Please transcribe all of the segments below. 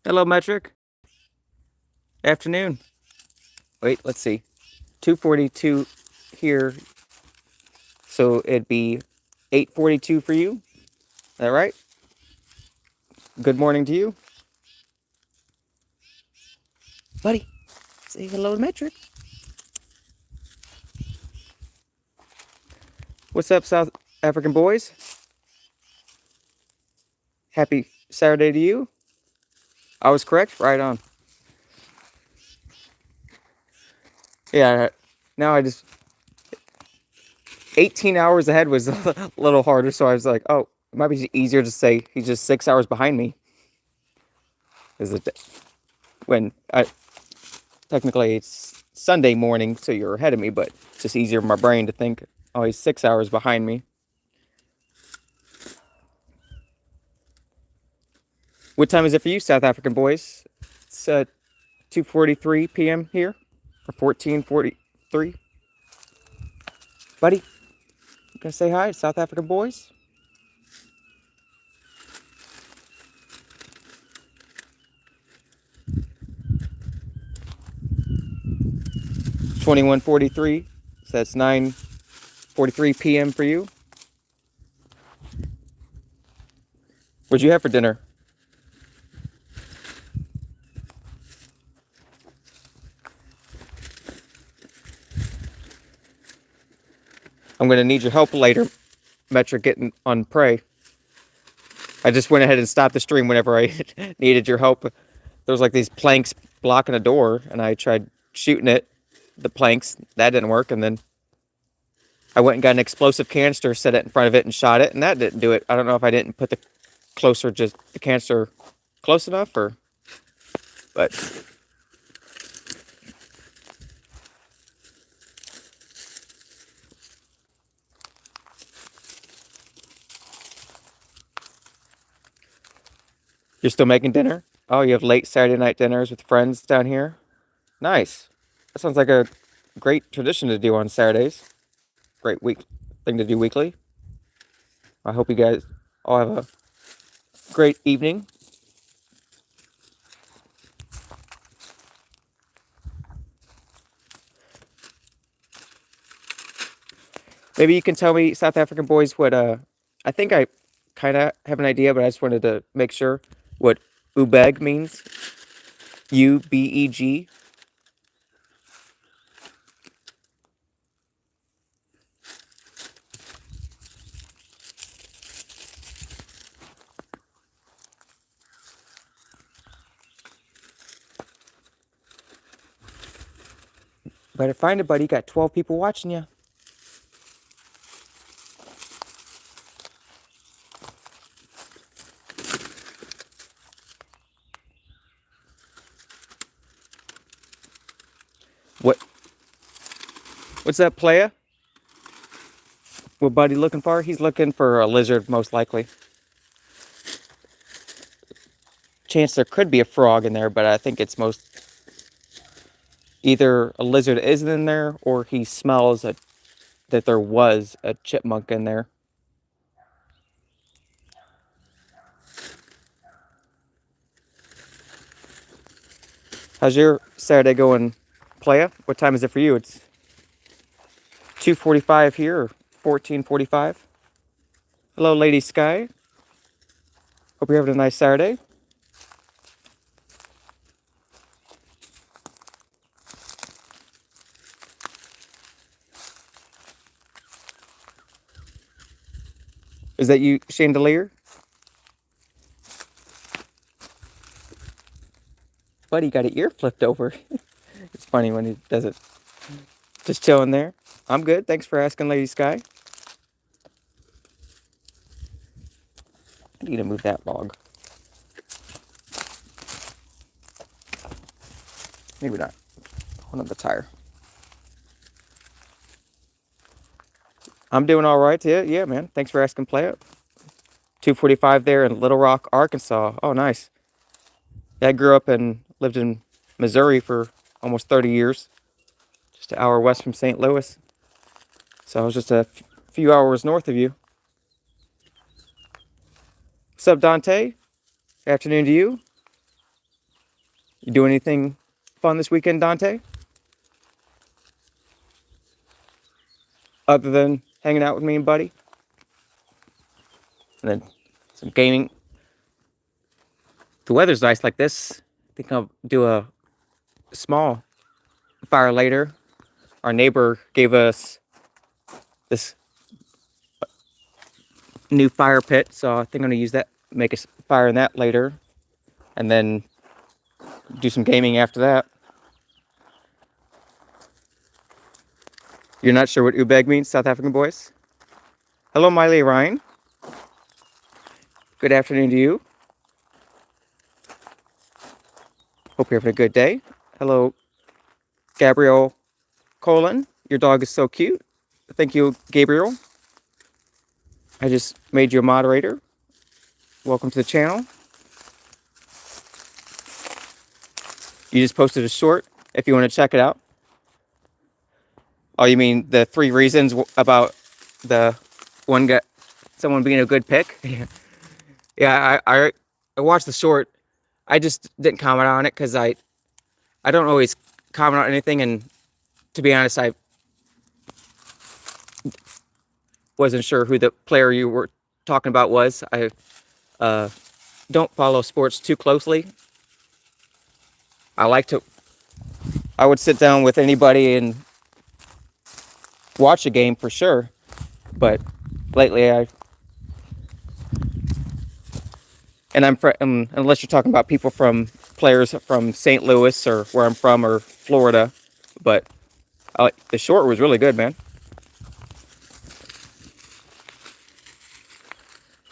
Hello, Metric. Afternoon. Wait, let's see. 2:42 here, so it'd be 8:42 for you. Is that right? Good morning to you, buddy. Say hello to Metric. What's up, South African boys? Happy Saturday to you. I was correct. Right on. Yeah. Now I just 18 hours ahead was a little harder, so I was like, oh, it might be easier to say he's just 6 hours behind me. Is it when I technically it's Sunday morning, so you're ahead of me, but it's just easier for my brain to think, oh, he's 6 hours behind me. What time is it for you, South African boys? It's 2:43 p.m. here, or 14:43. Buddy, you gonna say hi, South African boys? It's 21:43, so that's 9:43 p.m. for you. What'd you have for dinner? I'm gonna need your help later, Metric, getting on Prey. I just went ahead and stopped the stream whenever I needed your help. There was like these planks blocking a door, and I tried shooting the planks. That didn't work, and then I went and got an explosive canister, set it in front of it, and shot it, and that didn't do it. I don't know if I didn't put the canister close enough, but you're still making dinner? Oh, you have late Saturday night dinners with friends down here? Nice. That sounds like a great tradition to do on Saturdays. Great week thing to do weekly. I hope you guys all have a great evening. Maybe you can tell me, South African boys, what I think I kind of have an idea, but I just wanted to make sure what ubeg means. UBEG. Better find it, buddy. You got 12 people watching you. What? What's that, playa? What buddy looking for? He's looking for a lizard, most likely. Chance there could be a frog in there, but I think it's most either a lizard isn't in there or he smells that there was a chipmunk in there. How's your Saturday going, playa? What time is it for you? It's 2:45 here or 14:45. Hello, Lady Sky. Hope you're having a nice Saturday. Is that you, Chandelier? Buddy got an ear flipped over. It's funny when he does it. Just chilling there. I'm good. Thanks for asking, Lady Sky. I need to move that log. Maybe not. Hold on the tire. I'm doing all right. Yeah, man. Thanks for asking, play it. 2:45 there in Little Rock, Arkansas. Oh, nice. Yeah, I grew up and lived in Missouri for almost 30 years, just an hour west from St. Louis. So I was just a few hours north of you. What's up, Dante? Afternoon to you. You do anything fun this weekend, Dante? Other than hanging out with me and Buddy? And then some gaming. The weather's nice like this. I think I'll do a small fire later. Our neighbor gave us this new fire pit, so I think I'm gonna use that, make a fire in that later, and then do some gaming after that. You're not sure what Ubeg means, South African boys? Hello, Miley Ryan. Good afternoon to you. Hope you're having a good day. Hello, Gabriel Colin. Your dog is so cute. Thank you, Gabriel. I just made you a moderator. Welcome to the channel. You just posted a short if you want to check it out. Oh, you mean the 3 reasons about the one guy, someone being a good pick? Yeah, I watched the short. I just didn't comment on it because I don't always comment on anything, and to be honest, I wasn't sure who the player you were talking about was. I don't follow sports too closely. I would sit down with anybody and watch a game for sure, but lately unless you're talking about players from St. Louis or where I'm from or Florida, but the short was really good, man.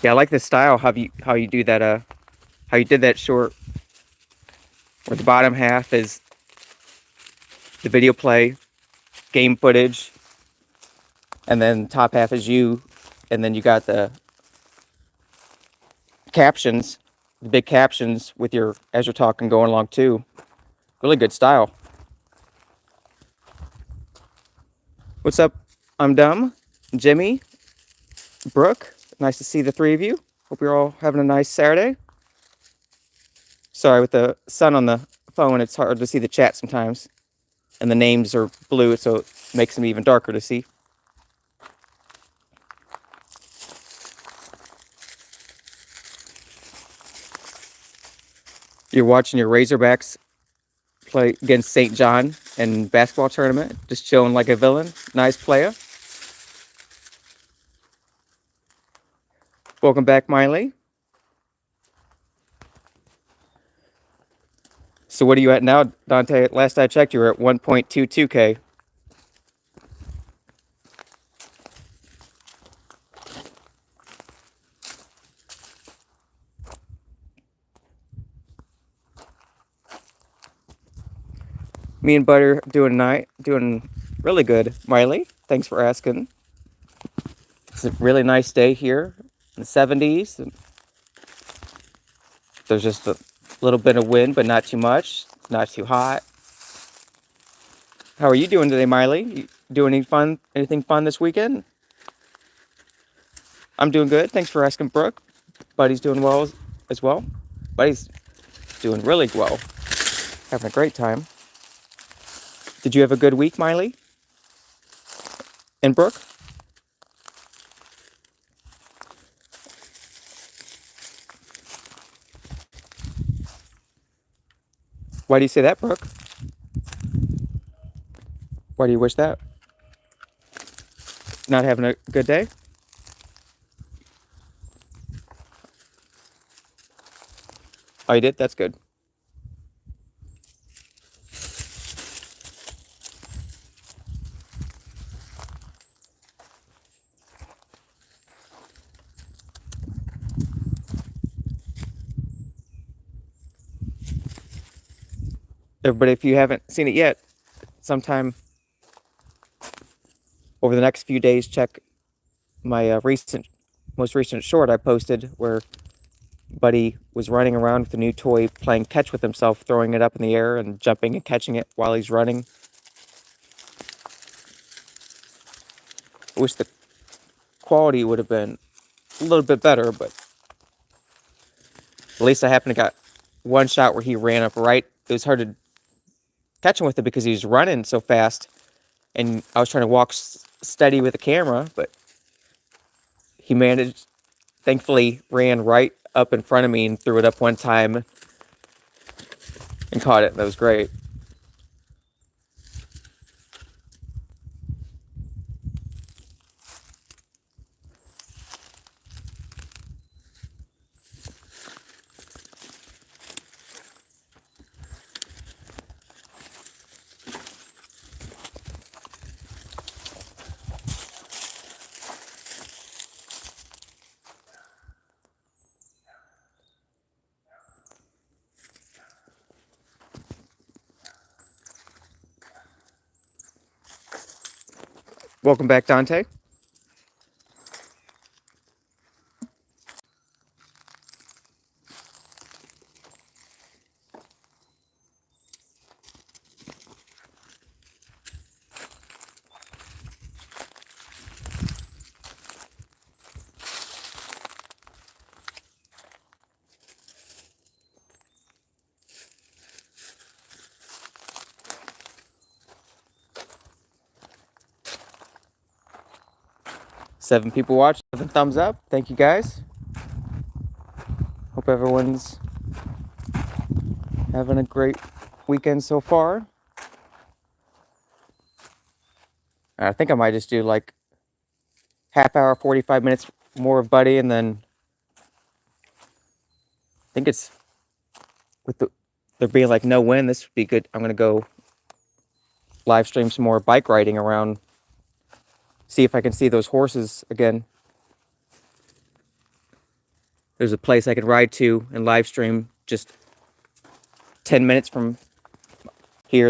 Yeah, I like the style, how you do that, how you did that short, where the bottom half is the video play, game footage, and then top half is you, and then you got the captions, the big captions with as you're talking going along too. Really good style. What's up? I'm Dumb, Jimmy, Brooke. Nice to see the 3 of you. Hope you're all having a nice Saturday. Sorry, with the sun on the phone, it's hard to see the chat sometimes. And the names are blue, so it makes them even darker to see. You're watching your Razorbacks play against St. John in basketball tournament. Just chilling like a villain. Nice player. Welcome back, Miley. So what are you at now, Dante? Last I checked, you were at 1.22K. Me and Butter doing really good, Miley. Thanks for asking. It's a really nice day here in the 70s. There's just a little bit of wind, but not too much. Not too hot. How are you doing today, Miley? You doing anything fun this weekend? I'm doing good. Thanks for asking, Brooke. Buddy's doing well as well. Buddy's doing really well. Having a great time. Did you have a good week, Miley? And Brooke? Why do you say that, Brooke? Why do you wish that? Not having a good day? Oh, you did? That's good. Everybody, if you haven't seen it yet, sometime over the next few days, check my most recent short I posted where Buddy was running around with a new toy, playing catch with himself, throwing it up in the air and jumping and catching it while he's running. I wish the quality would have been a little bit better, but at least I happened to got one shot where he ran up right it was hard to catch him with it because he was running so fast, and I was trying to walk steady with the camera, but he managed. Thankfully, ran right up in front of me and threw it up one time and caught it. That was great. Welcome back, Dante. Seven people watched, 7 thumbs up. Thank you guys. Hope everyone's having a great weekend so far. I think I might just do like half hour, 45 minutes more of Buddy, and then I think it's with there being like no wind, this would be good. I'm gonna go live stream some more bike riding around, see if I can see those horses again. There's a place I could ride to and live stream just 10 minutes from here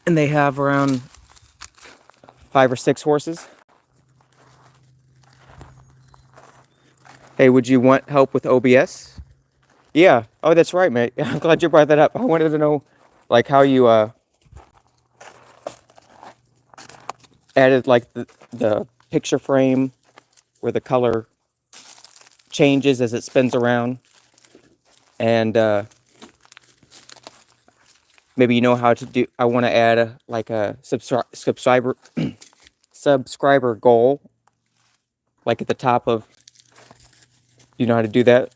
and they have around 5 or 6 horses. Hey, would you want help with OBS? Yeah. Oh, that's right, mate. I'm glad you brought that up. I wanted to know like how you added like the picture frame where the color changes as it spins around, and maybe you know how to do. I want to add a subscriber goal, like at the top of. You know how to do that?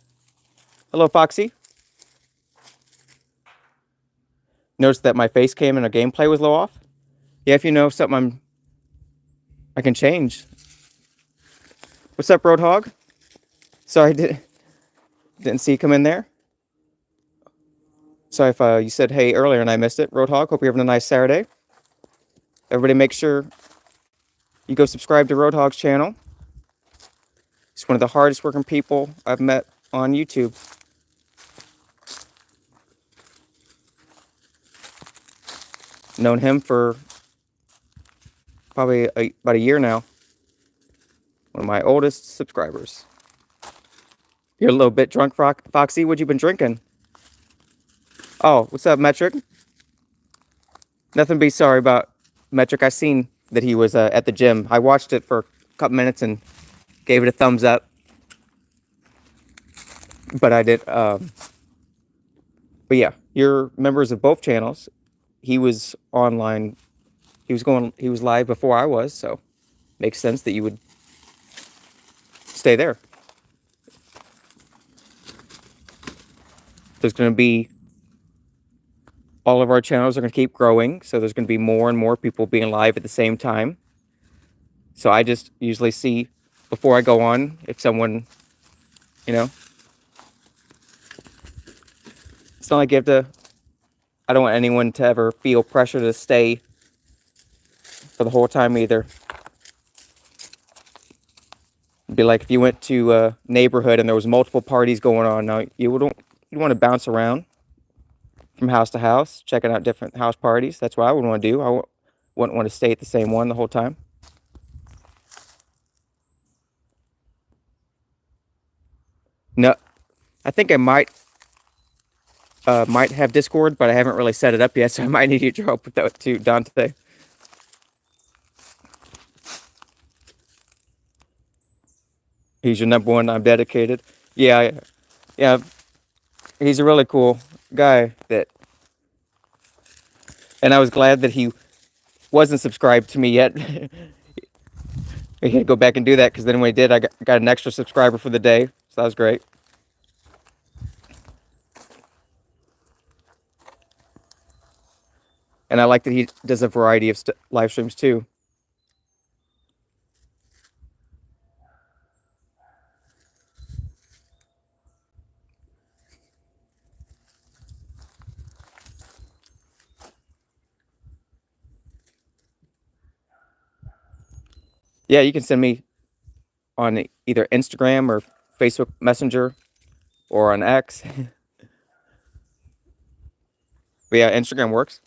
Hello, Foxy. Noticed that my face cam and a gameplay was low off. Yeah, if you know something I can change. What's up, Roadhog? Sorry, didn't see you come in there. Sorry if you said hey earlier and I missed it. Roadhog, hope you're having a nice Saturday. Everybody make sure you go subscribe to Roadhog's channel. He's one of the hardest working people I've met on YouTube. Known him for probably about a year now. One of my oldest subscribers. You're a little bit drunk, Foxy. What you been drinking? Oh, what's up, Metric? Nothing to be sorry about, Metric. I seen that he was at the gym. I watched it for a couple minutes and gave it a thumbs up. But I did. But yeah, you're members of both channels. He was online. He was live before I was, so makes sense that you would stay there. There's going to be all of our channels are going to keep growing, so there's going to be more and more people being live at the same time. So I just usually see before I go on if someone, you know, it's not like you have to. I don't want anyone to ever feel pressure to stay for the whole time either. It'd be like if you went to a neighborhood and there was multiple parties going on. Now you want to bounce around from house to house, checking out different house parties. That's what I would want to do. I wouldn't want to stay at the same one the whole time. No, I think I might have Discord, but I haven't really set it up yet, so I might need your help with that too, Dante. He's your number one. I'm dedicated. Yeah. He's a really cool guy that, and I was glad that he wasn't subscribed to me yet. I had to go back and do that because then when he did, I got an extra subscriber for the day, so that was great. And I like that he does a variety of live streams too. Yeah, you can send me on either Instagram or Facebook Messenger or on X. But yeah, Instagram works.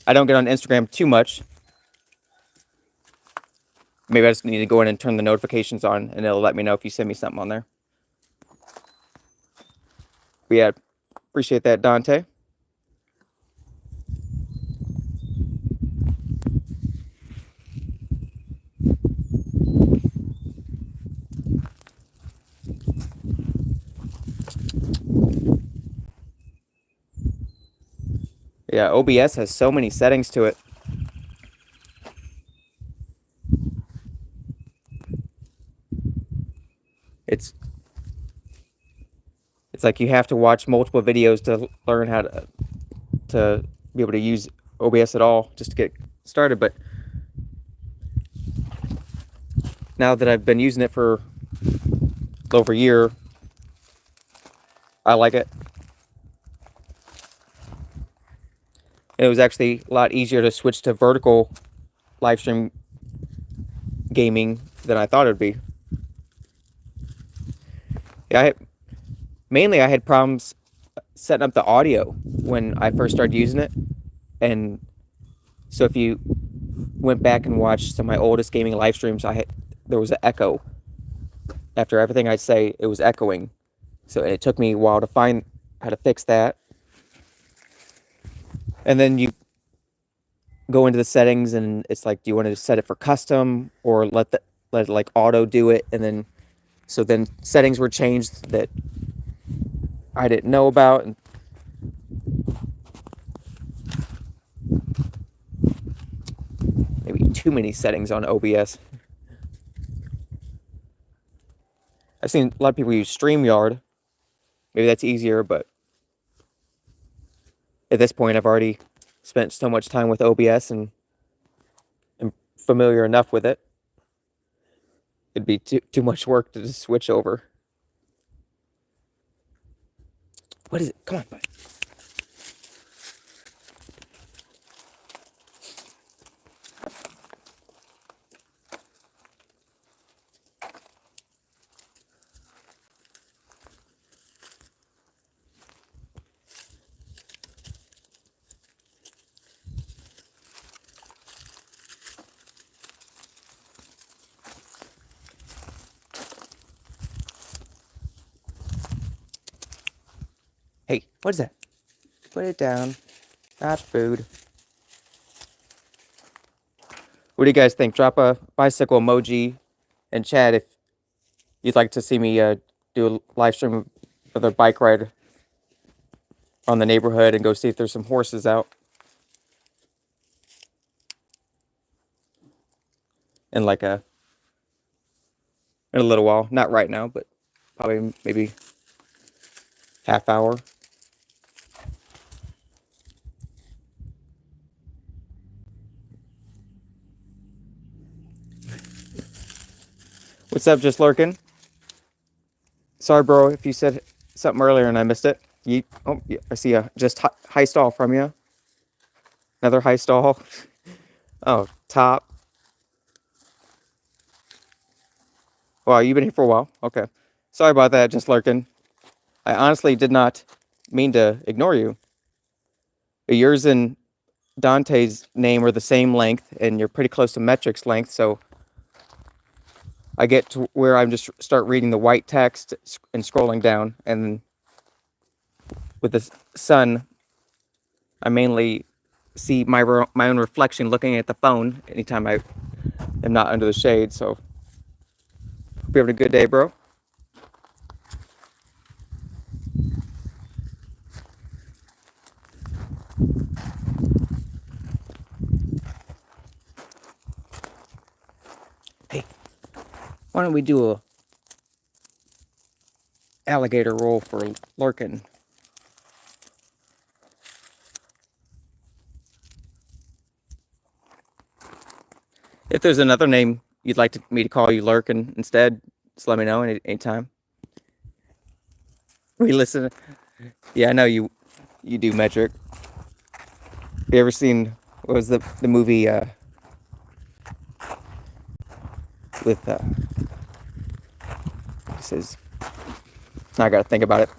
I don't get on Instagram too much. Maybe I just need to go in and turn the notifications on, and it'll let me know if you send me something on there. But yeah, appreciate that, Dante. Yeah, OBS has so many settings to it. It's like you have to watch multiple videos to learn how to be able to use OBS at all, just to get started. But now that I've been using it for over a year, I like it. And it was actually a lot easier to switch to vertical live stream gaming than I thought it would be. Yeah, mainly I had problems setting up the audio when I first started using it. And so if you went back and watched some of my oldest gaming live streams, there was an echo. After everything I'd say, it was echoing. So it took me a while to find how to fix that. And then you go into the settings and it's like, do you want to set it for custom or let it like auto do it? And then settings were changed that I didn't know about. And maybe too many settings on OBS. I've seen a lot of people use StreamYard. Maybe that's easier, but at this point I've already spent so much time with OBS and am familiar enough with it. It'd be too much work to just switch over. What is it? Come on, bud. Hey, what is that? Put it down. Not food. What do you guys think? Drop a bicycle emoji in chat if you'd like to see me do a live stream of a bike ride on the neighborhood and go see if there's some horses out. In a little while. Not right now, but probably maybe half hour. What's up, Just Lurking? Sorry, bro, if you said something earlier and I missed it. Oh, yeah, I see a just high stall from you. Another high stall. Oh, top. Wow, you've been here for a while. Okay. Sorry about that, Just Lurking. I honestly did not mean to ignore you. Yours and Dante's name are the same length, and you're pretty close to Metric's length, so I get to where I'm just start reading the white text and scrolling down, and with the sun, I mainly see my own reflection looking at the phone anytime I am not under the shade. So, hope you're having a good day, bro. Why don't we do a alligator roll for Lurkin? If there's another name you'd like me to call you Lurkin instead, just let me know anytime. Re-listen. Yeah, I know you do metric. Have you ever seen, what was the movie with this is, now I gotta think about it.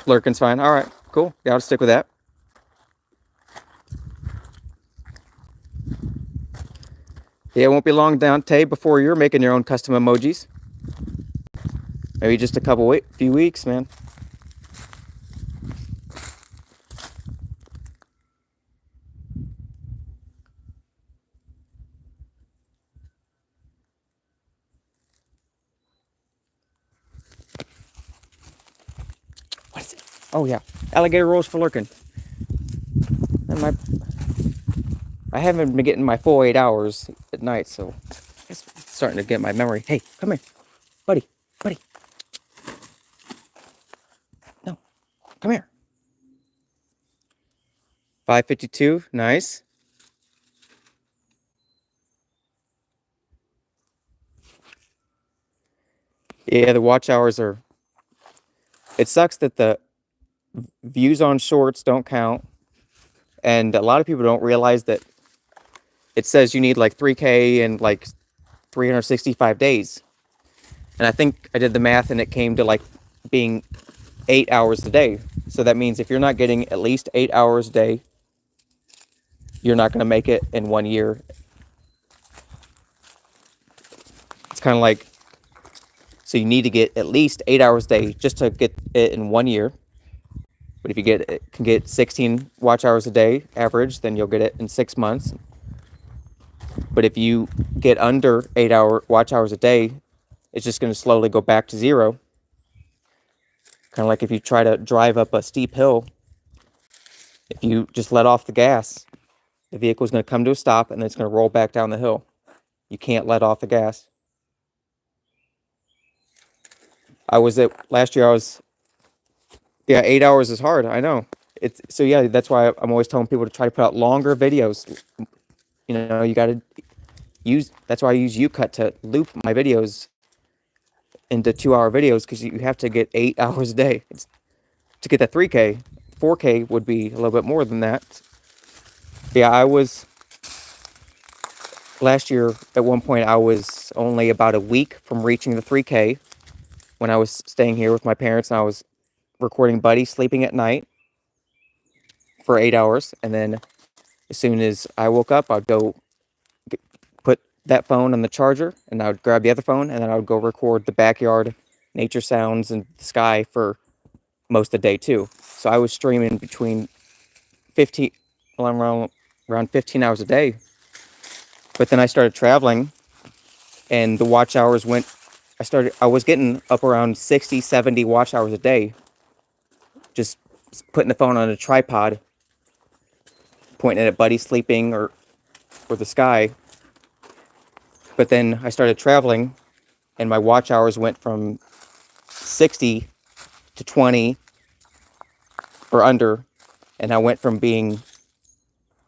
Lurkin's fine. All right, cool. Yeah, I'll stick with that. Yeah, it won't be long, Dante, before you're making your own custom emojis. Maybe just a few weeks, man. What is it? Oh yeah, alligator rolls for Lurkin. And I haven't been getting my full 8 hours at night, so it's starting to get my memory. Hey, come here, buddy. No, come here. 5:52, nice. Yeah, the watch hours are. It sucks that the views on shorts don't count, and a lot of people don't realize that it says you need like 3K and like 365 days. And I think I did the math and it came to like being 8 hours a day. So that means if you're not getting at least 8 hours a day, you're not going to make it in 1 year. It's kind of like, so you need to get at least 8 hours a day just to get it in 1 year. But if you can get 16 watch hours a day average, then you'll get it in 6 months. But if you get under 8 watch hours a day, it's just going to slowly go back to zero. Kind of like if you try to drive up a steep hill, if you just let off the gas, the vehicle is going to come to a stop and then it's going to roll back down the hill. You can't let off the gas. Last year, yeah, 8 hours is hard. I know. So yeah, that's why I'm always telling people to try to put out longer videos. You know, you got to that's why I use YouCut to loop my videos into 2-hour videos, because you have to get 8 hours a day. To get that 3K, 4K would be a little bit more than that. Yeah, last year, at one point, I was only about a week from reaching the 3K when I was staying here with my parents, and I was recording Buddy sleeping at night for 8 hours. And then as soon as I woke up, I'd go put that phone on the charger, and I would grab the other phone, and then I would go record the backyard nature sounds and the sky for most of the day too. So I was streaming between around 15 hours a day. But then I started traveling, and the watch hours I was getting up around 60, 70 watch hours a day, just putting the phone on a tripod, pointing at Buddy sleeping or the sky. But then I started traveling, and my watch hours went from 60 to 20 or under, and I went from being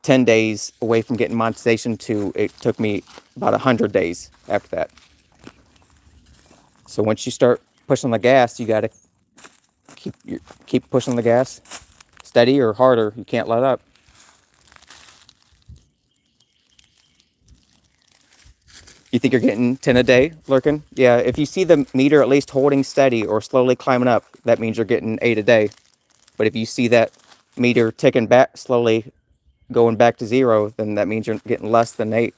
10 days away from getting monetization to it took me about 100 days after that. So once you start pushing the gas, you got to keep pushing the gas steady or harder. You can't let up. You think you're getting 10 a day, Lurkin? Yeah, if you see the meter at least holding steady or slowly climbing up, that means you're getting 8 a day. But if you see that meter ticking back, slowly going back to zero, then that means you're getting less than 8.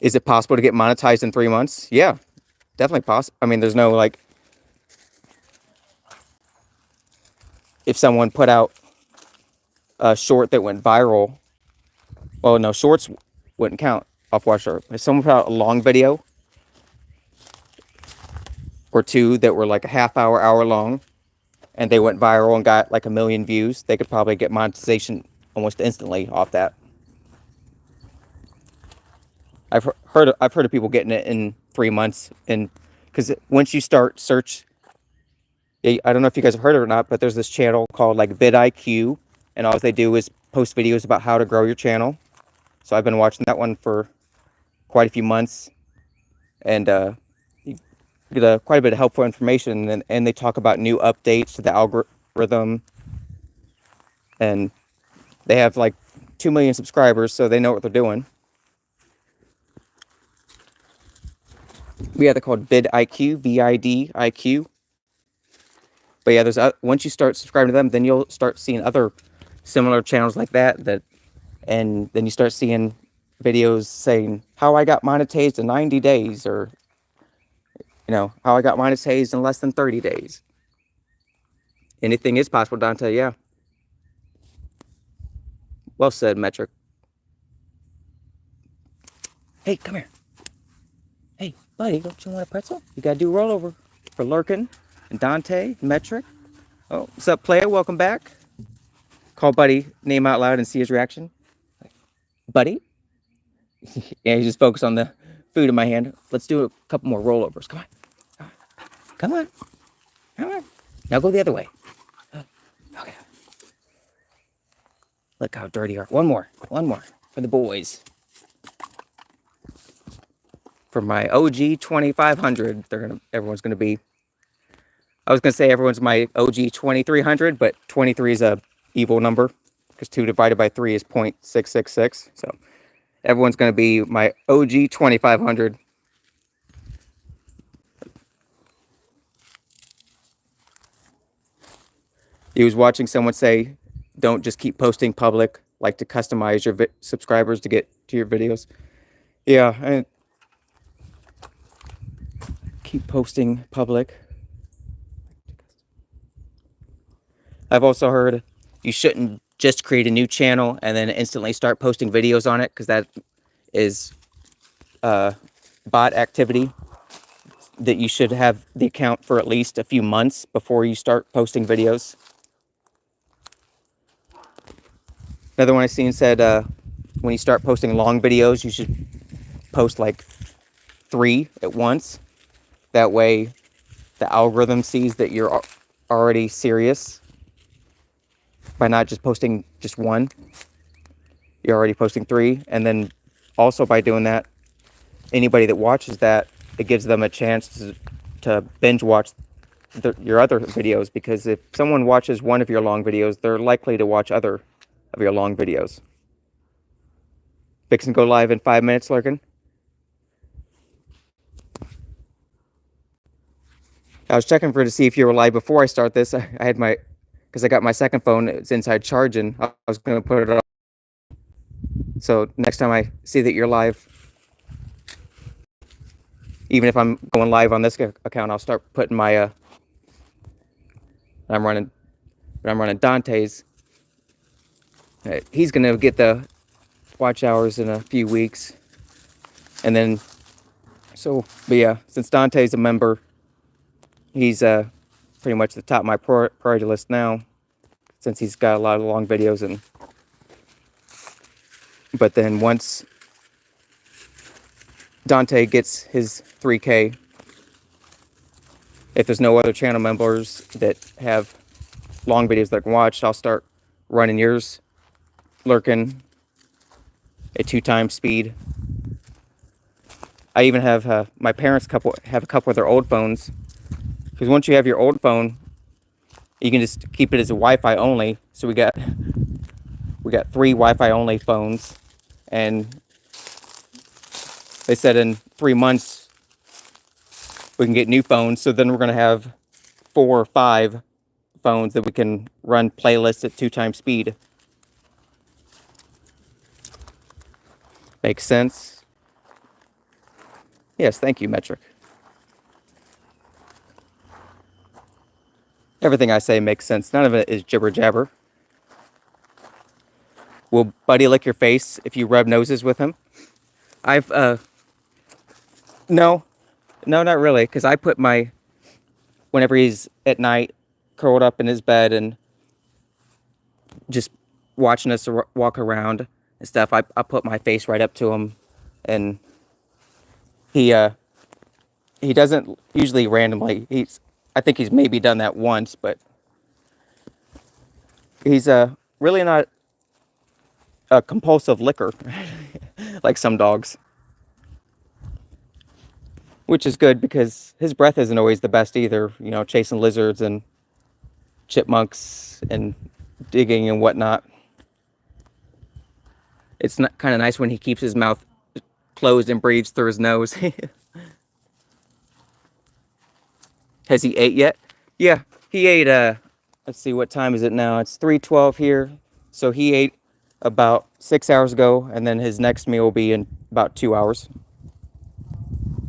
Is it possible to get monetized in 3 months? Yeah, definitely possible. I mean, there's no like, if someone put out a short that went viral, well, no, shorts wouldn't count off watch hour. If someone put out a long video or two that were like a half hour long, and they went viral and got like 1 million views, they could probably get monetization almost instantly off that. I've heard of people getting it in 3 months, and because once you start search, I don't know if you guys have heard it or not, but there's this channel called like vidIQ, and all they do is post videos about how to grow your channel. So I've been watching that one for quite a few months, and you get quite a bit of helpful information, and they talk about new updates to the algorithm, and they have like 2 million subscribers, so they know what they're doing. Yeah, they're called vidIQ, VIDIQ. But yeah, there's once you start subscribing to them, then you'll start seeing other similar channels like that, and then you start seeing videos saying how I got monetized in 90 days, or how I got monetized in less than 30 days. Anything is possible, Dante. Yeah. Well said, Metric. Hey, come here. Hey, buddy, don't you want a pretzel? You gotta do a rollover for Lurkin and Dante, Metric. Oh, what's up, player? Welcome back. Call Buddy name out loud and see his reaction. Buddy? Yeah, he's just focused on the food in my hand. Let's do a couple more rollovers. Come on. Come on. Come on. Now go the other way. Okay. Look how dirty you are. One more for the boys. For my OG 2500, everyone's gonna be. I was gonna say everyone's my OG 2300, but 23 is a evil number because 2 divided by 3 is 0.666. So everyone's gonna be my OG 2500. He was watching someone say, "Don't just keep posting public. Like to customize your subscribers to get to your videos." Yeah, and keep posting public. I've also heard you shouldn't just create a new channel and then instantly start posting videos on it, because that is bot activity. That you should have the account for at least a few months before you start posting videos. Another one I seen said when you start posting long videos, you should post like 3 at once. That way the algorithm sees that you're already serious by not just posting just 1. You're already posting 3. And then also by doing that, anybody that watches that, it gives them a chance to binge watch your other videos, because if someone watches one of your long videos, they're likely to watch other of your long videos. Fixing to go live in 5 minutes, Lurkin. I was checking to see if you were live before I start this. I had because I got my second phone, it's inside charging. I was going to put it on. So next time I see that you're live, even if I'm going live on this account, I'll start putting my I'm running Dante's. He's going to get the watch hours in a few weeks. And then, but yeah, since Dante's a member, he's pretty much the top of my priority list now, since he's got a lot of long videos. But then once Dante gets his 3K, if there's no other channel members that have long videos that I can watch, I'll start running yours, Lurkin, at 2 times speed. I even have my parents have a couple of their old phones, because once you have your old phone, you can just keep it as a Wi-Fi only. So we got 3 Wi-Fi only phones, and they said in 3 months we can get new phones. So then we're gonna have 4 or 5 phones that we can run playlists at 2 times speed. Makes sense? Yes, thank you, Metric. Everything I say makes sense. None of it is jibber jabber. Will Buddy lick your face if you rub noses with him? No, not really, because I put whenever he's at night, curled up in his bed and just watching us walk around and stuff, I put my face right up to him, and he doesn't usually randomly. I think he's maybe done that once, but he's really not a compulsive licker like some dogs, which is good because his breath isn't always the best either. You know, chasing lizards and chipmunks and digging and whatnot. It's not kind of nice when he keeps his mouth closed and breathes through his nose. Has he ate yet? Yeah, he ate, let's see, what time is it now? It's 3:12 here. So he ate about 6 hours ago, and then his next meal will be in about 2 hours.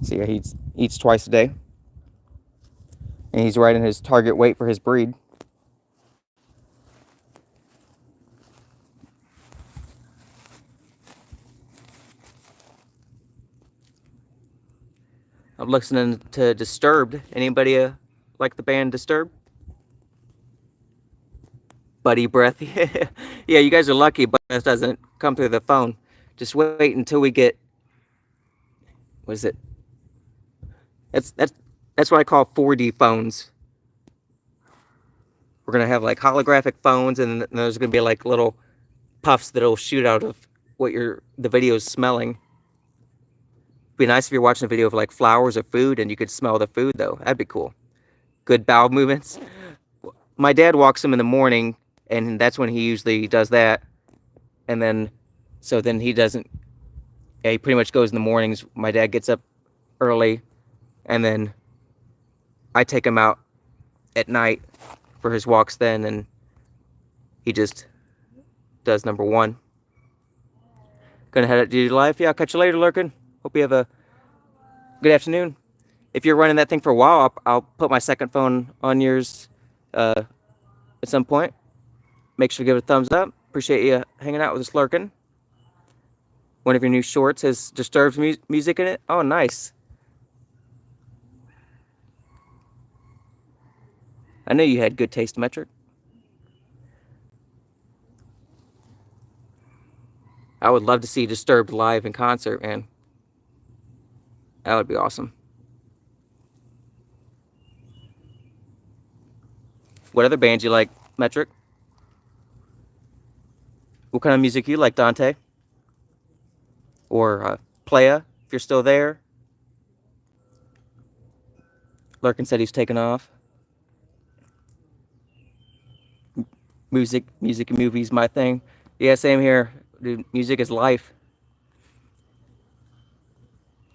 So yeah, he eats twice a day. And he's right in his target weight for his breed. I'm listening to Disturbed. Anybody like the band Disturbed? Buddy Breath. Yeah, you guys are lucky, but it doesn't come through the phone. Just wait until we get, what is it? That's what I call 4D phones. We're gonna have like holographic phones, and there's gonna be like little puffs that'll shoot out of what the video is smelling. It'd be nice if you're watching a video of like flowers or food and you could smell the food though. That'd be cool. Good bowel movements. My dad walks him in the morning, and that's when he usually does that. And then, so then he doesn't, yeah, he pretty much goes in the mornings. My dad gets up early, and then I take him out at night for his walks then, and he just does number one. Gonna head out to your life. Yeah, I'll catch you later, Lurkin. Hope you have a good afternoon. If you're running that thing for a while, I'll put my second phone on yours at some point. Make sure to give it a thumbs up. Appreciate you hanging out with us, Lurkin. One of your new shorts has Disturbed music in it. Oh, nice. I knew you had good taste, Metric. I would love to see Disturbed live in concert, man. That would be awesome. What other bands you like, Metric? What kind of music you like, Dante? Or Playa, if you're still there. Lurkin said he's taken off. Music and movies, my thing. Yeah, same here. Dude, music is life.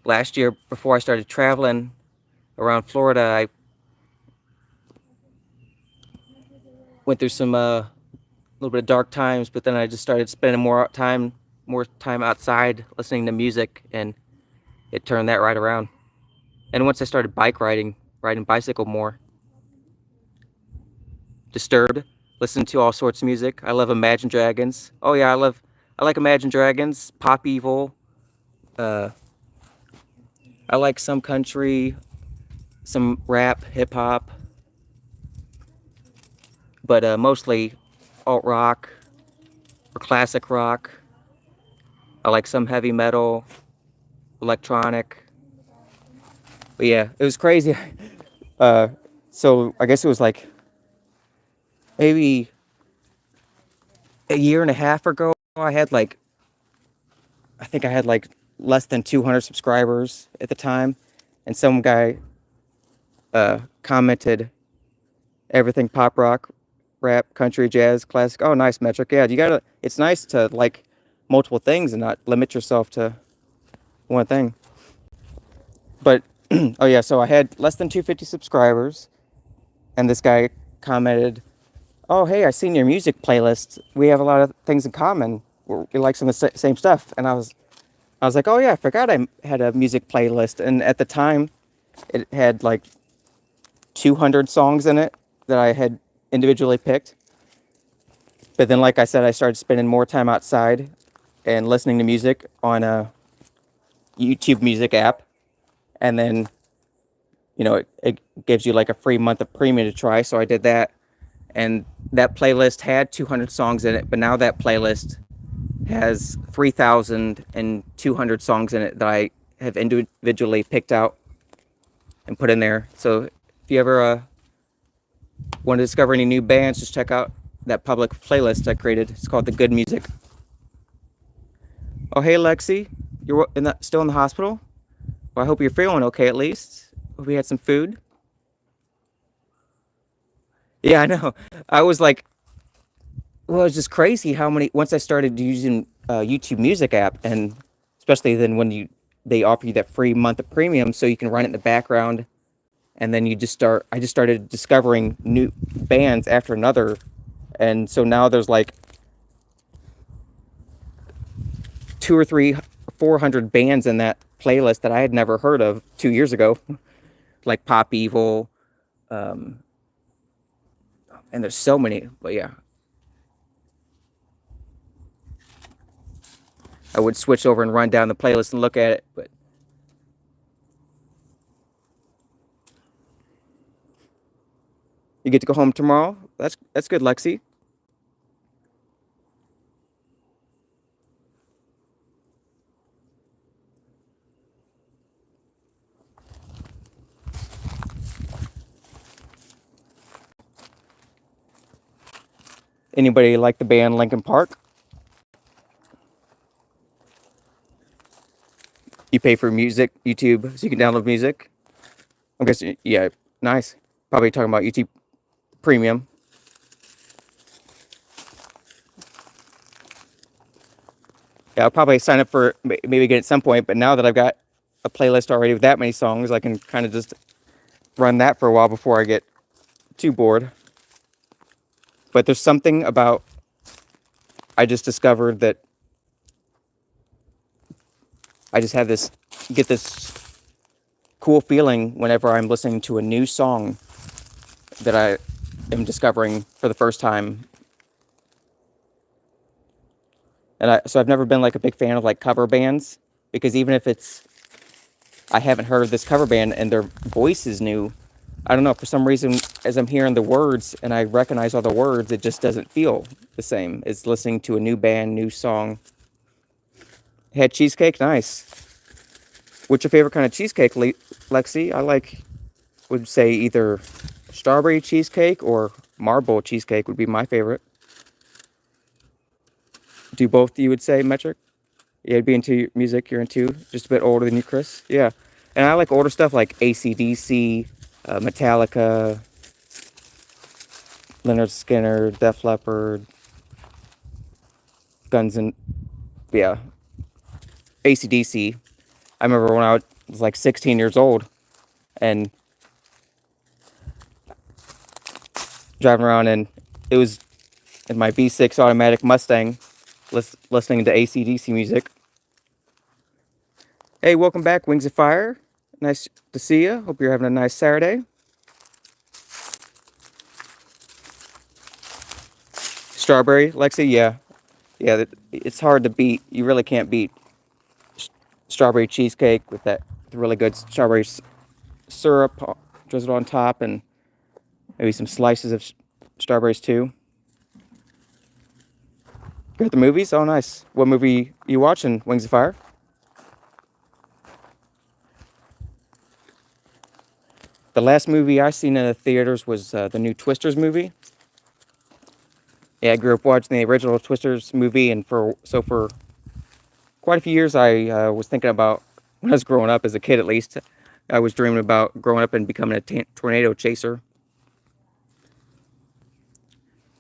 Last year, before I started traveling around Florida, I went through some little bit of dark times, but then I just started spending more time outside listening to music, and it turned that right around. And once I started riding bicycle more. Disturbed, listen to all sorts of music. I love Imagine Dragons. Oh yeah, I like Imagine Dragons, Pop Evil. I like some country, some rap, hip hop, but mostly alt rock or classic rock. I like some heavy metal, electronic. But yeah, it was crazy. So I guess it was like maybe a year and a half ago. I think I had like less than 200 subscribers at the time, and some guy commented everything pop rock, rap, country, jazz, classic. Oh, nice, Metric. Yeah, it's nice to like multiple things and not limit yourself to one thing. But oh yeah, so I had less than 250 subscribers, and this guy commented, "Oh, hey, I seen your music playlist. We have a lot of things in common. We like some of the same stuff." And I was like, "Oh yeah, I forgot I had a music playlist." And at the time, it had like 200 songs in it that I had individually picked. But then, like I said, I started spending more time outside and listening to music on a YouTube music app. And then, it gives you like a free month of premium to try. So I did that. and that playlist had 200 songs in it, but now that playlist has 3,200 songs in it that I have individually picked out and put in there. So if you ever want to discover any new bands, just check out that public playlist I created. It's called The Good Music. Oh, hey, Lexi. You're still in the hospital? Well, I hope you're feeling okay at least. Hope you had some food. Yeah, I know. I was like, well, it's just crazy how many, once I started using YouTube Music app, and especially then when they offer you that free month of premium so you can run it in the background, and then I just started discovering new bands after another. And so now there's like 2 or 3, 400 bands in that playlist that I had never heard of 2 years ago, like Pop Evil, and there's so many. But yeah, I would switch over and run down the playlist and look at it. But you get to go home tomorrow. That's good, Lexi. Anybody like the band Linkin Park? You pay for music, YouTube, so you can download music. I guess, yeah, nice. Probably talking about YouTube Premium. Yeah, I'll probably sign up for maybe again at some point, but now that I've got a playlist already with that many songs, I can kind of just run that for a while before I get too bored. But there's something about, I just discovered that I just have get this cool feeling whenever I'm listening to a new song that I am discovering for the first time. And so I've never been like a big fan of like cover bands, because even if I haven't heard of this cover band and their voice is new, I don't know, for some reason, as I'm hearing the words and I recognize all the words, it just doesn't feel the same as listening to a new band, new song. Had cheesecake? Nice. What's your favorite kind of cheesecake, Lexi? Would say either strawberry cheesecake or marble cheesecake would be my favorite. Do both, you would say, Metric? Yeah, you'd be into music, you're into, just a bit older than you, Chris. Yeah. And I like older stuff like AC/DC, Metallica, Leonard Skinner, Def Leppard, Guns and, yeah, AC/DC. I remember when I was like 16 years old and driving around, and it was in my V6 automatic Mustang, listening to AC/DC music. Hey, welcome back, Wings of Fire. Nice to see you. Hope you're having a nice Saturday. Strawberry, Lexi, yeah. Yeah, it's hard to beat. You really can't beat strawberry cheesecake with that really good strawberry syrup drizzled on top, and maybe some slices of strawberries too. You're at the movies? Oh, nice. What movie you watching, Wings of Fire? The last movie I seen in the theaters was the new Twisters movie. Yeah, I grew up watching the original Twisters movie, and for quite a few years I was thinking about, when I was growing up, as a kid at least, I was dreaming about growing up and becoming a tornado chaser.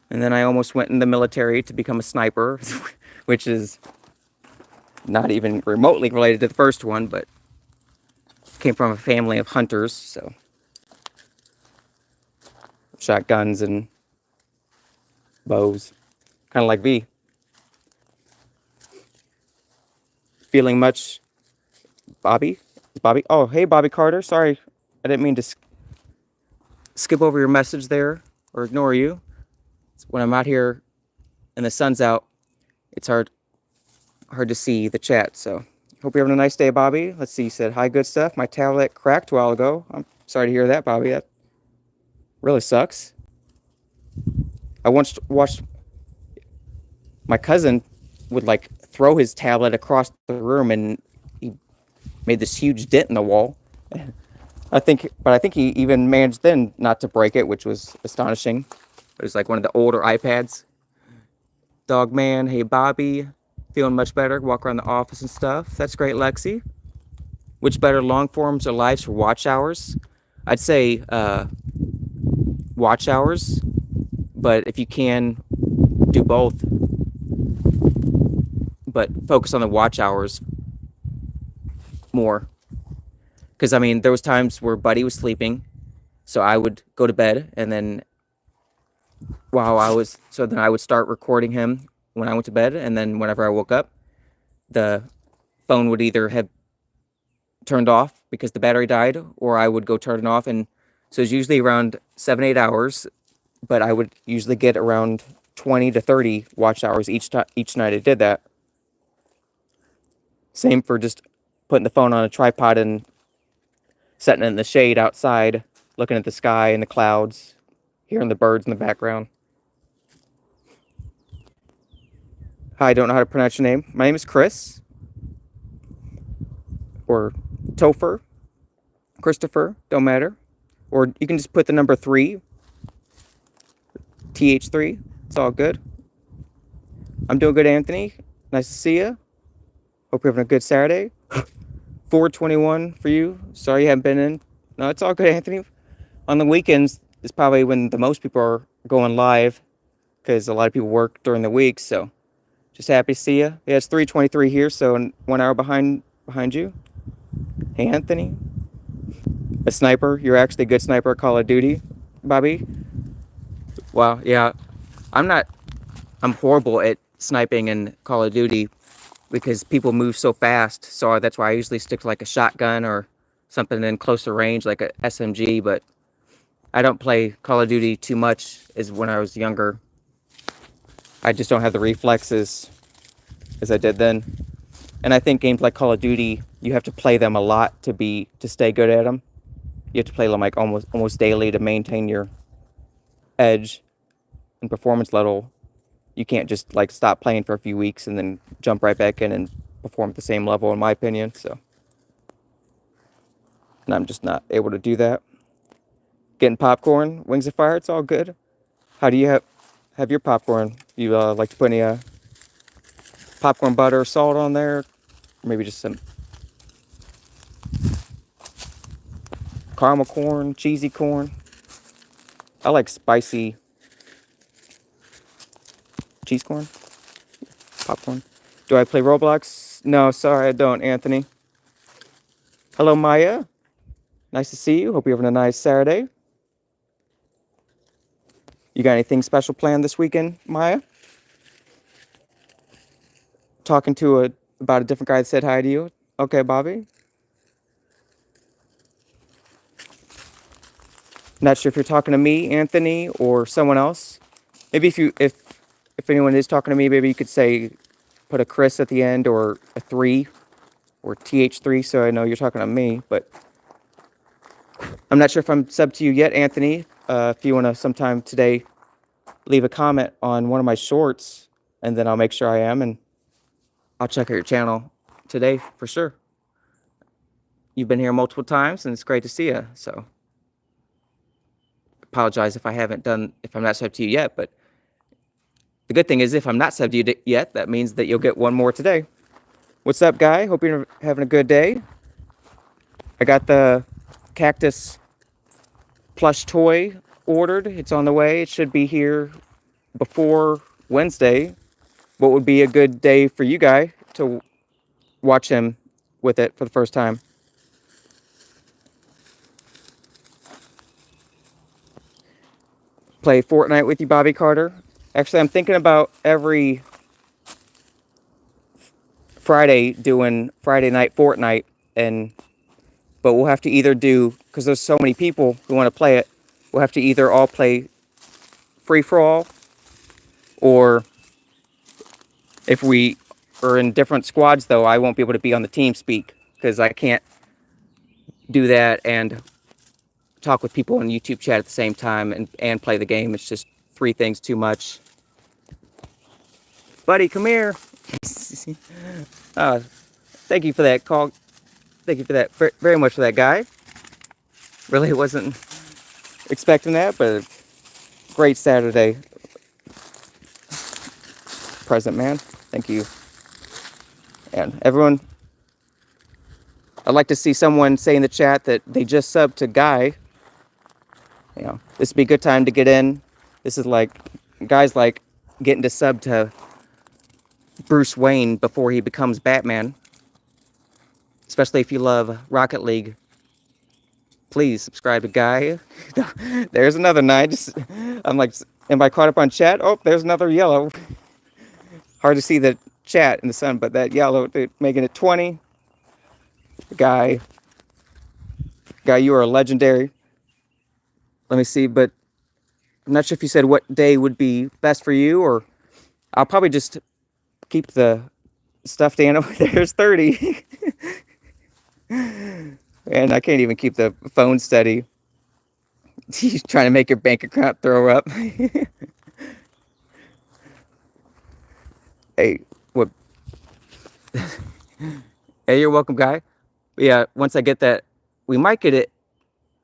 And then I almost went in the military to become a sniper, which is not even remotely related to the first one, but came from a family of hunters, so shotguns and bows, kind of like V. Feeling much, Bobby? Bobby? Oh, hey, Bobby Carter. Sorry, I didn't mean to skip over your message there or ignore you. When I'm out here and the sun's out, it's hard to see the chat. So hope you're having a nice day, Bobby. Let's see. You said hi, good stuff. My tablet cracked a while ago. I'm sorry to hear that, Bobby. That really sucks. I once watched my cousin would like throw his tablet across the room and he made this huge dent in the wall. I think he even managed then not to break it, which was astonishing. It was like one of the older iPads. Dog man, hey Bobby, feeling much better. Walk around the office and stuff. That's great, Lexi. Which better, long forms or lives for watch hours? I'd say watch hours, but if you can do both, but focus on the watch hours more. Because I mean, there was times where Buddy was sleeping, so I would go to bed, and then then I would start recording him when I went to bed, and then whenever I woke up, the phone would either have turned off because the battery died, or I would go turn it off. And so it's usually around 7-8 hours, but I would usually get around 20 to 30 watch hours each night I did that. Same for just putting the phone on a tripod and setting it in the shade outside, looking at the sky and the clouds, hearing the birds in the background. Hi, I don't know how to pronounce your name. My name is Chris, or Topher, Christopher, don't matter. Or you can just put the number 3, TH3, it's all good. I'm doing good, Anthony. Nice to see you. Hope you're having a good Saturday. 421 for you. Sorry you haven't been in. No, it's all good, Anthony. On the weekends is probably when the most people are going live because a lot of people work during the week. So just happy to see you. Yeah, it's 3:23 here, so 1 hour behind you. Hey, Anthony. A sniper. You're actually a good sniper at Call of Duty, Bobby. Wow, yeah. I'm horrible at sniping in Call of Duty because people move so fast. So that's why I usually stick to like a shotgun or something in closer range, like a SMG. But I don't play Call of Duty too much as when I was younger. I just don't have the reflexes as I did then. And I think games like Call of Duty, you have to play them a lot to stay good at them. You have to play them like almost daily to maintain your edge and performance level. You can't just like stop playing for a few weeks and then jump right back in and perform at the same level, in my opinion. So, and I'm just not able to do that. Getting popcorn, Wings of Fire, it's all good. How do you have your popcorn? You like to put any popcorn butter or salt on there? Or maybe just some caramel corn, cheesy corn. I like spicy cheese corn, popcorn. Do I play Roblox? No, sorry, I don't, Anthony. Hello, Maya. Nice to see you. Hope you're having a nice Saturday. You got anything special planned this weekend, Maya? Talking to about a different guy that said hi to you. Okay, Bobby. Not sure if you're talking to me, Anthony, or someone else. Maybe if anyone is talking to me, maybe you could say put a Chris at the end or a 3 or TH3 so I know you're talking to me. But I'm not sure if I'm subbed to you yet, Anthony. If you want to sometime today leave a comment on one of my shorts, and then I'll make sure I am, and I'll check out your channel today for sure. You've been here multiple times, and it's great to see you. So apologize if I'm not subbed to you yet, but the good thing is if I'm not subbed to you yet, that means that you'll get one more today. What's up, guy? Hope you're having a good day. I got the cactus plush toy ordered. It's on the way. It should be here before Wednesday. What would be a good day for you, guy, to watch him with it for the first time? Play Fortnite with you, Bobby Carter. Actually, I'm thinking about every Friday doing Friday night Fortnite, but we'll have to either do, because there's so many people who want to play it, we'll have to either all play free-for-all, or if we are in different squads, though, I won't be able to be on the team speak, because I can't do that and talk with people on YouTube chat at the same time and play the game. It's just three things too much. Buddy, come here. Thank you for that call. Thank you for that very much for that, guy. Really wasn't expecting that, but great Saturday present, man. Thank you. And everyone, I'd like to see someone say in the chat that they just subbed to Guy. You know, this would be a good time to get in. This is like, guys like getting to sub to Bruce Wayne before he becomes Batman. Especially if you love Rocket League. Please subscribe to Guy. There's another 9. I'm like, am I caught up on chat? Oh, there's another yellow. Hard to see the chat in the sun, but that yellow, making it 20. Guy, you are legendary. Let me see, but I'm not sure if you said what day would be best for you, or I'll probably just keep the stuffed animal. There's 30. And I can't even keep the phone steady. He's trying to make your bank account throw up. Hey, what? Hey, you're welcome, Guy. Yeah, once I get that, we might get it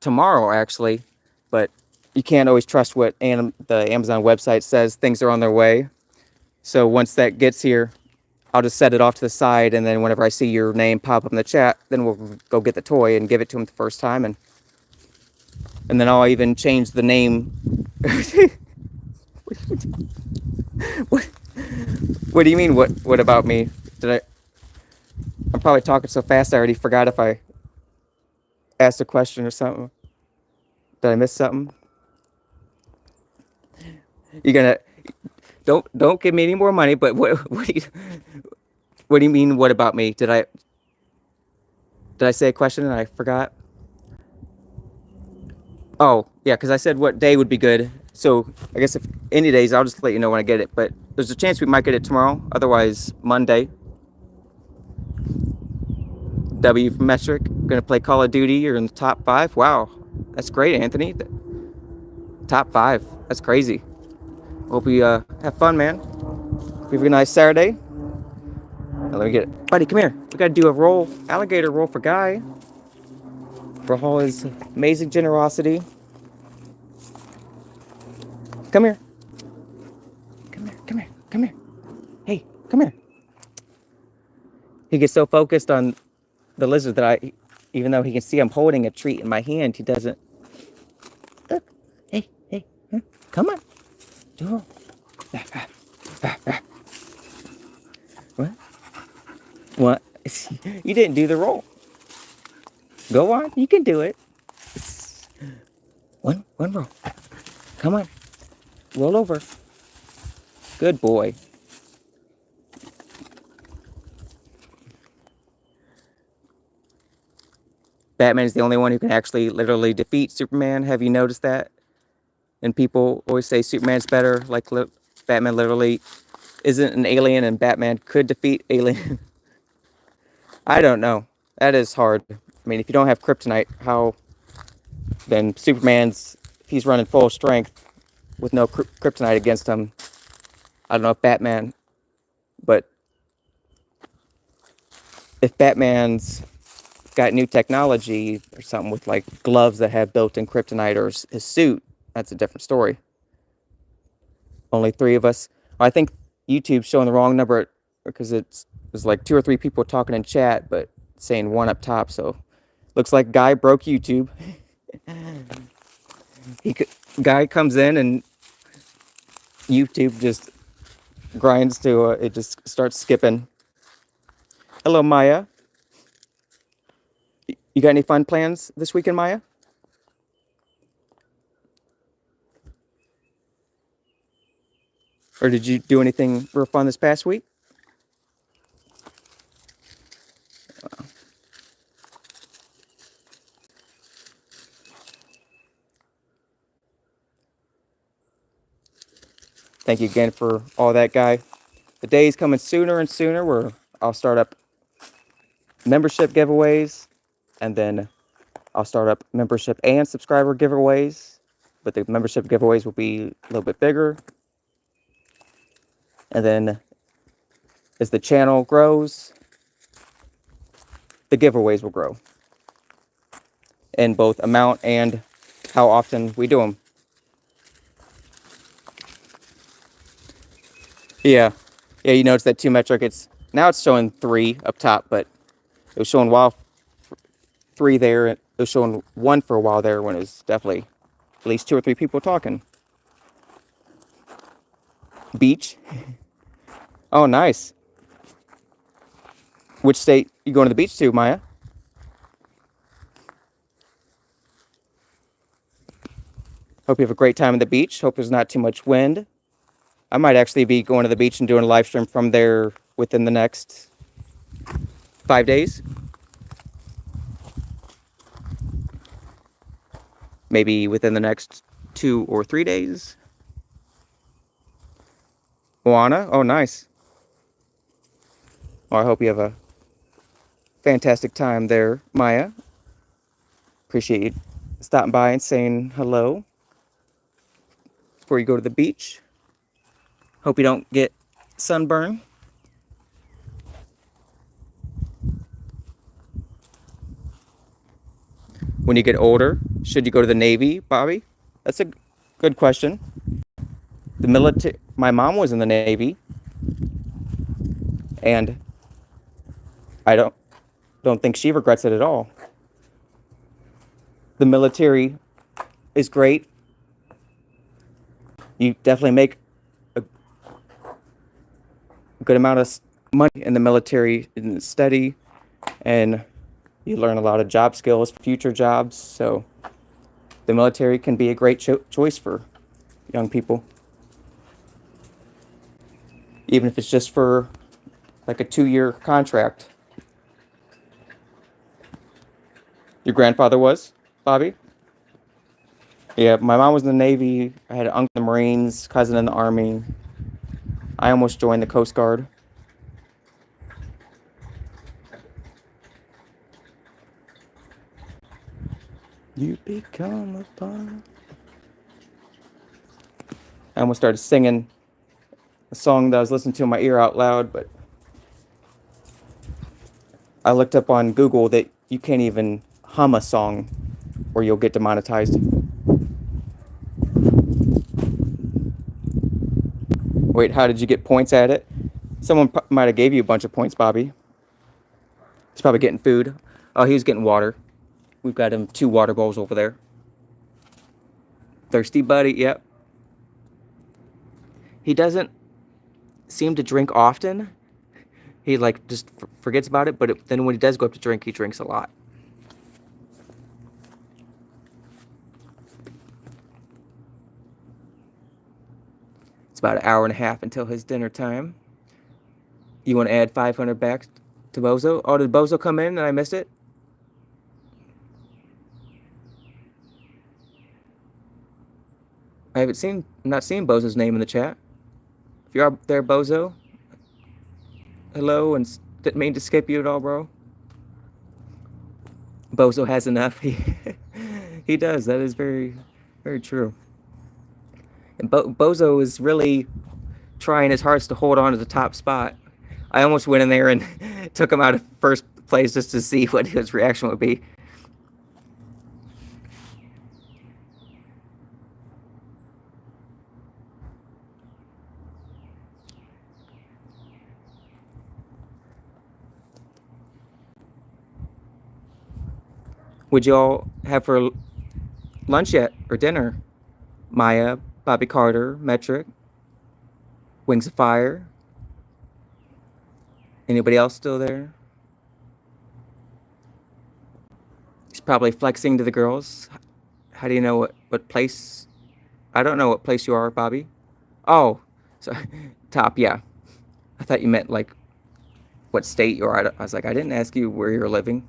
tomorrow, actually. But you can't always trust what the Amazon website says. Things are on their way. So once that gets here, I'll just set it off to the side, and then whenever I see your name pop up in the chat, then we'll go get the toy and give it to him the first time, and then I'll even change the name. What do you mean? What about me? I'm probably talking so fast I already forgot if I asked a question or something. Did I miss something? You're gonna don't give me any more money. But what do you mean? What about me? Did I say a question and I forgot? Oh yeah, because I said what day would be good. So I guess if any days, I'll just let you know when I get it. But there's a chance we might get it tomorrow. Otherwise, Monday. W for Metric. Gonna play Call of Duty. You're in the top 5. Wow, that's great, Anthony. Top 5. That's crazy. Hope you have fun, man. Hope you have a nice Saturday. Now, let me get it. Buddy, come here. We gotta do a alligator roll for Guy. For all his amazing generosity. Come here. Come here. Hey, come here. He gets so focused on the lizard that even though he can see I'm holding a treat in my hand, he doesn't. Look. Hey. Huh? Come on. Do it. What? You didn't do the roll. Go on. You can do it. One roll. Come on. Roll over. Good boy. Batman is the only one who can actually literally defeat Superman. Have you noticed that? And people always say Superman's better. Like Batman literally isn't an alien, and Batman could defeat alien. I don't know. That is hard. I mean, if you don't have kryptonite, how then if he's running full strength with no kryptonite against him, I don't know if Batman, but if Batman's got new technology or something with like gloves that have built-in kryptonite, or his suit, that's a different story. Only 3 of us. I think YouTube's showing the wrong number because there's like 2 or 3 people talking in chat, but saying 1 up top. So looks like Guy broke YouTube. Guy comes in and YouTube just grinds to it just starts skipping. Hello, Maya. You got any fun plans this weekend, Maya? Or did you do anything real fun this past week? Thank you again for all that, Guy. The day's coming sooner and sooner where I'll start up membership giveaways, and then I'll start up membership and subscriber giveaways. but the membership giveaways will be a little bit bigger. And then as the channel grows, the giveaways will grow in both amount and how often we do them. Yeah, you notice that 2 metric. Now it's showing 3 up top, but it was showing 3 there. It was showing 1 for a while there when it was definitely at least 2 or 3 people talking. Beach. Oh, nice. Which state you going to the beach to, Maya? Hope you have a great time at the beach. Hope there's not too much wind. I might actually be going to the beach and doing a live stream from there within the next 5 days. Maybe within the next 2 or 3 days. Moana? Oh, nice. Well, I hope you have a fantastic time there, Maya. Appreciate you stopping by and saying hello before you go to the beach. Hope you don't get sunburn. When you get older, should you go to the Navy, Bobby? That's a good question. The military. My mom was in the Navy, and I don't think she regrets it at all. The military is great. You definitely make a good amount of money in the military and study, and you learn a lot of job skills for future jobs. So the military can be a great choice for young people, even if it's just for like a 2-year contract. Your grandfather was, Bobby? Yeah, my mom was in the Navy. I had an uncle in the Marines, cousin in the Army. I almost joined the Coast Guard. You become a part. I almost started singing a song that I was listening to in my ear out loud, but I looked up on Google that you can't even hum a song or you'll get demonetized. Wait, how did you get points at it? Someone might have gave you a bunch of points, Bobby. He's probably getting food. Oh, he was getting water. We've got him 2 water bowls over there. Thirsty buddy, yep. He doesn't seem to drink often. He like just forgets about it, but then when he does go up to drink, he drinks a lot. It's about 1.5 hours until his dinner time. You want to add 500 back to Bozo? Oh, did Bozo come in and I missed it? I'm not seeing Bozo's name in the chat. If you're up there, Bozo, hello, and didn't mean to skip you at all, bro. Bozo has enough. He does. That is very, very true. And Bozo is really trying his hardest to hold on to the top spot. I almost went in there and took him out of first place just to see what his reaction would be. Would y'all have for lunch yet or dinner? Maya, Bobby Carter, Metric, Wings of Fire. Anybody else still there? He's probably flexing to the girls. How do you know what place? I don't know what place you are, Bobby. Oh, sorry. Top, yeah. I thought you meant like what state you are. I was like, I didn't ask you where you're living.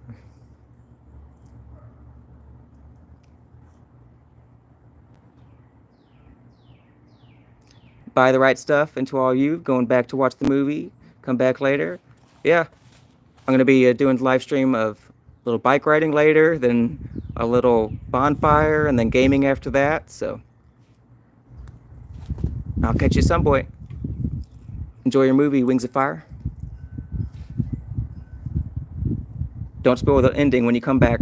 Buy the right stuff, and to all you going back to watch the movie, come back later. Yeah, I'm gonna be doing a live stream of a little bike riding later, then a little bonfire, and then gaming after that. So I'll catch you some point. Enjoy your movie, Wings of Fire. Don't spoil the ending when you come back.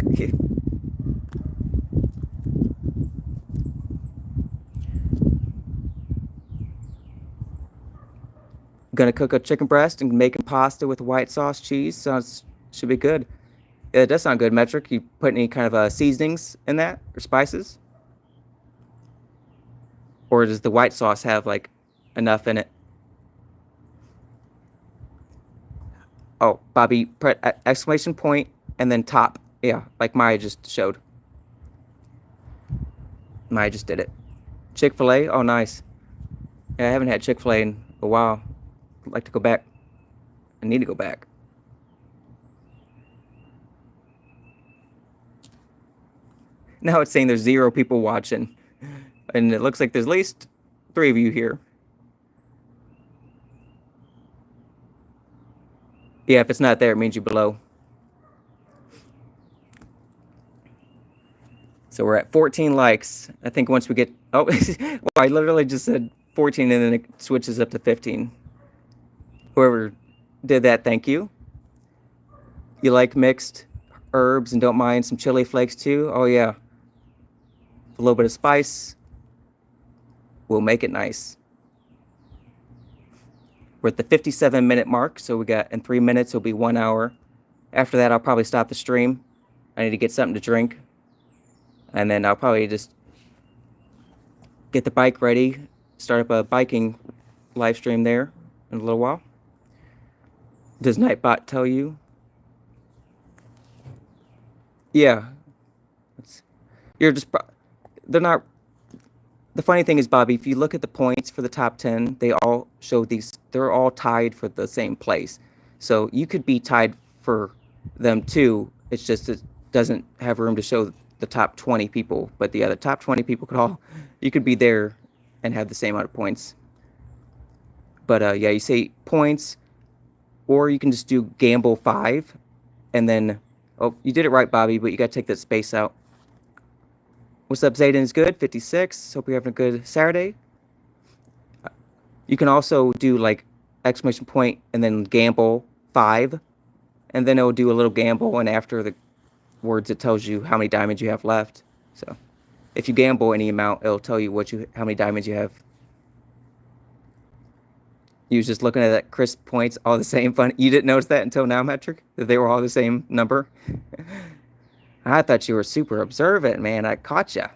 Gonna cook a chicken breast and making pasta with white sauce cheese. Should be good. Yeah, it does sound good, Metric. You put any kind of seasonings in that or spices? Or does the white sauce have like enough in it? Oh, Bobby, put exclamation point and then top. Yeah, like Maya just showed. Maya just did it. Chick-fil-A? Oh, nice. Yeah, I haven't had Chick-fil-A in a while. I'd like to go back. I need to go back. Now it's saying there's 0 people watching. And it looks like there's at least 3 of you here. Yeah, if it's not there, it means you're below. So we're at 14 likes. I think once we get... Oh, well, I literally just said 14 and then it switches up to 15. Whoever did that, thank you. You like mixed herbs and don't mind some chili flakes too? Oh, yeah. A little bit of spice will make it nice. We're at the 57-minute mark, so we got in 3 minutes, it'll be 1 hour. After that, I'll probably stop the stream. I need to get something to drink. And then I'll probably just get the bike ready, start up a biking live stream there in a little while. Does Nightbot tell you? Yeah. You're just... They're not... The funny thing is, Bobby, if you look at the points for the top 10, they all show these... They're all tied for the same place. So you could be tied for them too. It's just it doesn't have room to show the top 20 people. But the other top 20 people could all... You could be there and have the same amount of points. But yeah, you say points... Or you can just do gamble 5, and then, oh, you did it right, Bobby, but you got to take that space out. What's up, Zayden is good, 56. Hope you're having a good Saturday. You can also do like exclamation point and then gamble 5, and then it'll do a little gamble, and after the words, it tells you how many diamonds you have left. So if you gamble any amount, it'll tell you how many diamonds you have. You was just looking at that crisp points, all the same fun. You didn't notice that until now, Metric? That they were all the same number? I thought you were super observant, man. I caught ya.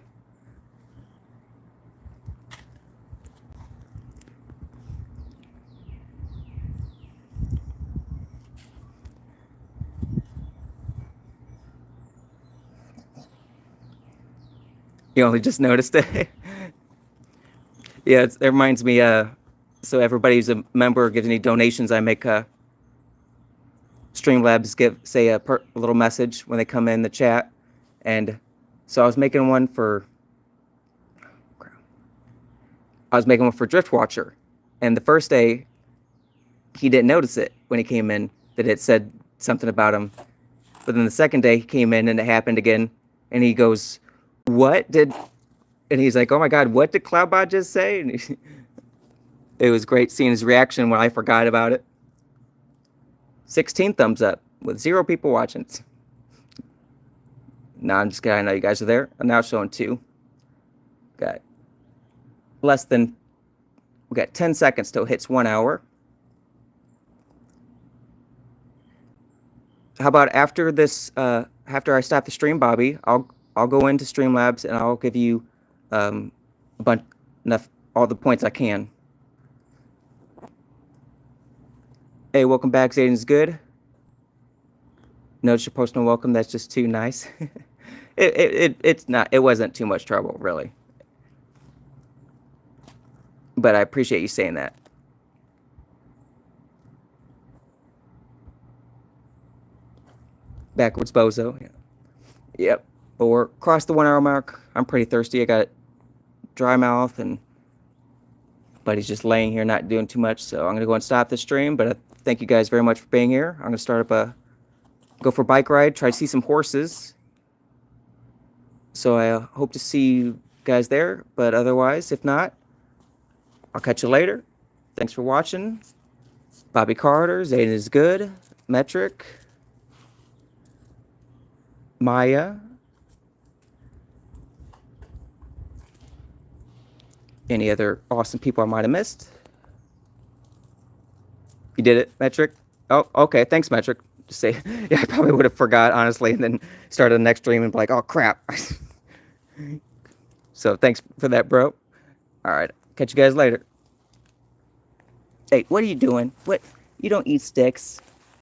You only just noticed it? Yeah, it reminds me, so everybody who's a member gives any donations, I make Streamlabs say a little message when they come in the chat. And so I was making one for Driftwatcher. And the first day, he didn't notice it when he came in, that it said something about him. But then the second day, he came in and it happened again. And he goes, and he's like, oh my God, what did Cloudbot just say? And it was great seeing his reaction when I forgot about it. 16 thumbs up with 0 people watching. No, I'm just kidding. I know you guys are there. I'm now showing 2. Got we got 10 seconds till it hits 1 hour. How about after this, after I stop the stream, Bobby, I'll go into Streamlabs and I'll give you all the points I can. Hey, welcome back. Zayden's good. Notice your posting welcome. That's just too nice. It wasn't too much trouble, really. But I appreciate you saying that. Backwards bozo. Yeah. Yep. But we're across the 1 hour mark. I'm pretty thirsty. I got dry mouth, but he's just laying here not doing too much. So I'm gonna go and stop the stream. But thank you guys very much for being here. I'm gonna start up go for a bike ride, try to see some horses. So I hope to see you guys there. But otherwise, if not, I'll catch you later. Thanks for watching. Bobby Carter, Zayden is good, Metric, Maya, any other awesome people I might have missed. You did it, Metric? Oh, okay. Thanks, Metric. Just say, yeah, I probably would have forgot, honestly, and then started the next stream and be like, oh, crap. So thanks for that, bro. All right. Catch you guys later. Hey, what are you doing? What? You don't eat sticks.